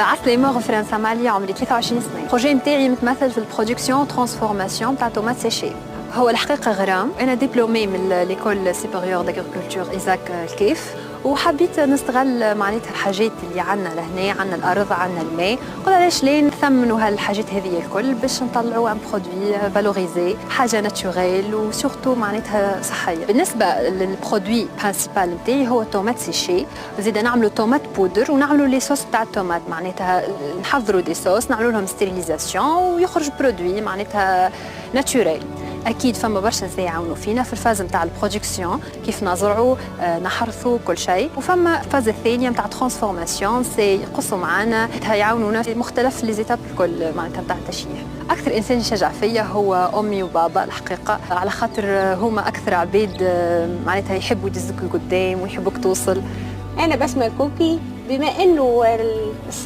عسلي مور فرنسا مالية، عمري 23 سنة. البروجي نتاعي متمثل في البرودكسيون ترانسفورماسيون تاع تومات سيشي. هو الحقيقة غرام، أنا دبلومي من ليكول سوبيريور داغريكولتور إيزاك الكيف، وحبيت نستغل معناتها الحاجات اللي عندنا لهنا، عندنا الأرض، عندنا الماء، قلت علاش ليه نثمنوا هالحاجات هذه الكل باش نطلعوا ان برودوي فالوريزي، حاجة ناتشوريل وسورتو معناتها صحية. بالنسبة للبرودوي برينسيبال نتاعي هو التومات سيشي، زيد نعملوا تومات بودر ونعملوا لي صوص تاع التومات، معناتها نحضروا دي صوص نعملوا لهم ستيريليزاسيون ويخرج برودوي معناتها ناتشوريل. اكيد فما برشا ناس يعاونوا فينا في الفاز نتاع البرودكسيون، كيف نزرعوا نحرثوا كل شيء، وفما الفاز الثانيه نتاع ترانسفورماسيون سي يقصوا معنا يعاونونا في مختلف لي زيتاب الكل معناتها نتاع التشييح. اكثر انسان يشجع فيا هو امي وبابا الحقيقه، على خاطر هما اكثر عباد معناتها يحبوا يدزوك لقدام ويحبوك توصل. انا بسمة الكوكي، بما انه الصغار